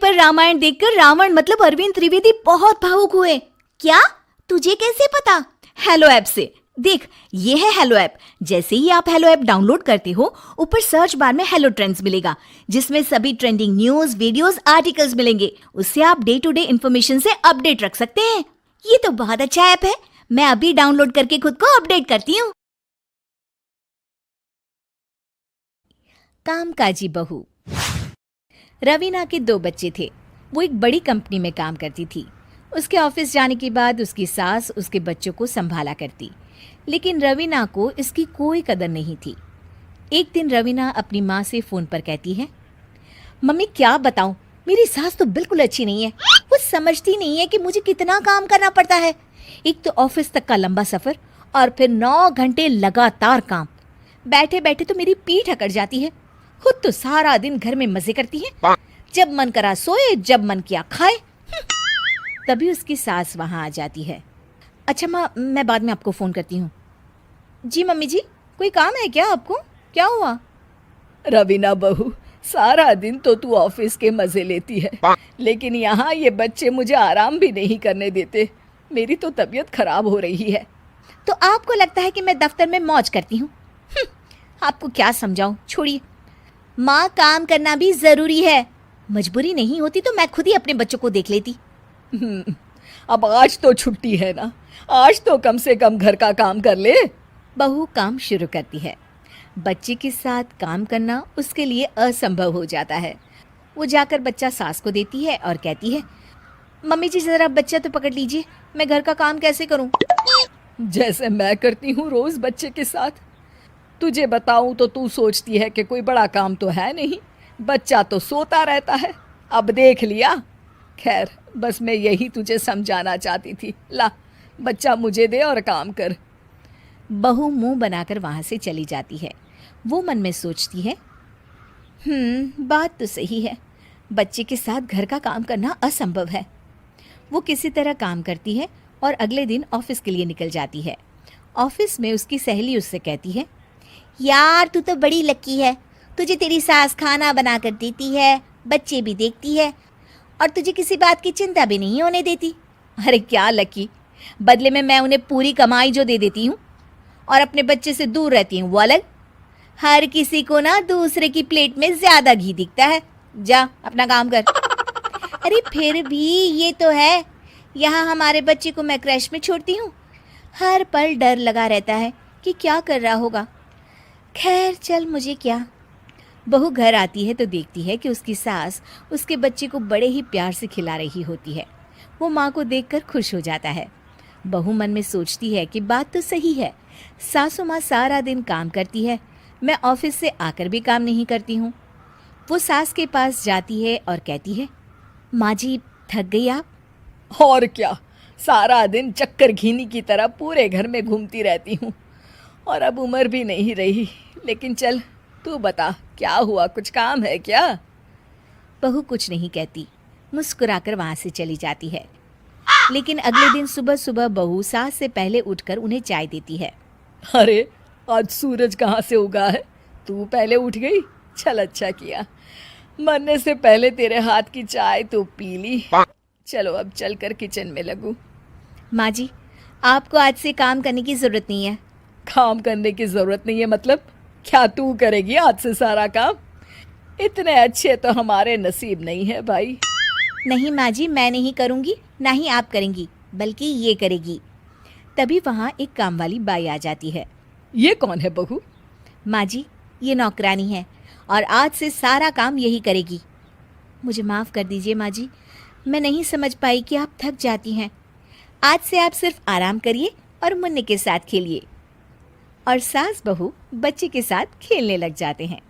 पर रामायण देखकर रावण मतलब अरविंद त्रिवेदी बहुत भावुक हुए। क्या? तुझे कैसे पता? हेलो ऐप से। देख, ये है हेलो ऐप। जैसे ही आप हेलो ऐप डाउनलोड करते हो, ऊपर सर्च बार में हेलो ट्रेंड्स मिलेगा, जिसमें सभी ट्रेंडिंग न्यूज, वीडियोस, आर्टिकल्स मिलेंगे। उससे आप डे टू डे इन्फॉर्मेशन से अपडेट रख सकते हैं। ये तो बहुत अच्छा ऐप है। मैं अभी डाउनलोड करके खुद को अपडेट करती हूँ। कामकाजी बहू। रवीना के 2 बच्चे थे। वो एक बड़ी कंपनी में काम करती थी। उसके ऑफिस जाने के बाद उसकी सास उसके बच्चों को संभाला करती, लेकिन रवीना को इसकी कोई कदर नहीं थी। एक दिन रवीना अपनी माँ से फ़ोन पर कहती है, मम्मी क्या बताऊं, मेरी सास तो बिल्कुल अच्छी नहीं है। वो समझती नहीं है कि मुझे कितना काम करना पड़ता है। एक तो ऑफिस तक का लंबा सफ़र और फिर 9 घंटे लगातार काम। बैठे बैठे तो मेरी पीठ अकड़ जाती है। खुद तो सारा दिन घर में मजे करती है, जब मन करा सोए, जब मन किया खाए। तभी उसकी सास वहाँ आ जाती है। अच्छा माँ, मैं बाद में आपको फ़ोन करती हूँ। जी मम्मी जी, कोई काम है क्या आपको? क्या हुआ? रवीना बहू, सारा दिन तो तू ऑफिस के मजे लेती है, लेकिन यहाँ ये बच्चे मुझे आराम भी नहीं करने देते। मेरी तो तबीयत खराब हो रही है। तो आपको लगता है कि मैं दफ्तर में मौज करती हूँ? आपको क्या समझाऊँ, छोड़िए। माँ, काम करना भी ज़रूरी है। मजबूरी नहीं होती तो मैं खुद ही अपने बच्चों को देख लेती। अब आज तो छुट्टी है ना, आज तो कम से कम घर का काम कर ले। बहू काम शुरू करती है। बच्चे के साथ काम करना उसके लिए असंभव हो जाता है। वो जाकर बच्चा सास को देती है और कहती है, मम्मी जी ज़रा बच्चा तो पकड़ लीजिए, मैं घर का काम कैसे करूं? जैसे मैं करती हूँ रोज बच्चे के साथ। तुझे बताऊं तो तू सोचती है कि कोई बड़ा काम तो है नहीं, बच्चा तो सोता रहता है। अब देख लिया। खैर, बस मैं यही तुझे समझाना चाहती थी। ला, बच्चा मुझे दे और काम कर। बहू मुंह बनाकर वहाँ से चली जाती है। वो मन में सोचती है, बात तो सही है, बच्चे के साथ घर का काम करना असंभव है। वो किसी तरह काम करती है और अगले दिन ऑफिस के लिए निकल जाती है। ऑफिस में उसकी सहेली उससे कहती है, यार तू तो बड़ी लकी है, तुझे तेरी सास खाना बना कर देती है, बच्चे भी देखती है और तुझे किसी बात की चिंता भी नहीं होने देती। अरे क्या लकी, बदले में मैं उन्हें पूरी कमाई जो दे देती हूँ और अपने बच्चे से दूर रहती हूँ वो अलग। हर किसी को ना दूसरे की प्लेट में ज्यादा घी दिखता है। जा अपना काम कर। अरे फिर भी ये तो है, यहाँ हमारे बच्चे को मैं क्रैश में छोड़ती हूँ, हर पल डर लगा रहता है कि क्या कर रहा होगा। खैर चल, मुझे क्या। बहू घर आती है तो देखती है कि उसकी सास उसके बच्चे को बड़े ही प्यार से खिला रही होती है। वो माँ को देखकर खुश हो जाता है। बहू मन में सोचती है कि बात तो सही है, सासू माँ सारा दिन काम करती है, मैं ऑफिस से आकर भी काम नहीं करती हूँ। वो सास के पास जाती है और कहती है, माँ जी थक गई आप? और क्या, सारा दिन चक्कर घीनी की तरह पूरे घर में घूमती रहती हूँ और अब उम्र भी नहीं रही। लेकिन चल, तू बता क्या हुआ, कुछ काम है क्या? बहू कुछ नहीं कहती, मुस्कुराकर वहाँ से चली जाती है। लेकिन अगले दिन सुबह सुबह बहू सास से पहले उठकर उन्हें चाय देती है। अरे, आज सूरज कहाँ से उगा है? तू पहले उठ गई, चल अच्छा किया। मरने से पहले तेरे हाथ की चाय तो पी ली। चलो अब चलकर किचन में लगूं। माँ जी, आपको आज से काम करने की ज़रूरत नहीं है। काम करने की ज़रूरत नहीं है मतलब? क्या तू करेगी आज से सारा काम? इतने अच्छे तो हमारे नसीब नहीं है भाई। नहीं माँ जी, मैं नहीं करूँगी, ना ही आप करेंगी, बल्कि ये करेगी। तभी वहाँ एक काम वाली बाई आ जाती है। ये कौन है बहू? माँ जी, ये नौकरानी है और आज से सारा काम यही करेगी। मुझे माफ़ कर दीजिए माँ जी, मैं नहीं समझ पाई कि आप थक जाती हैं। आज से आप सिर्फ आराम करिए और मुन्ने के साथ खेलिए। और सास बहू बच्चे के साथ खेलने लग जाते हैं।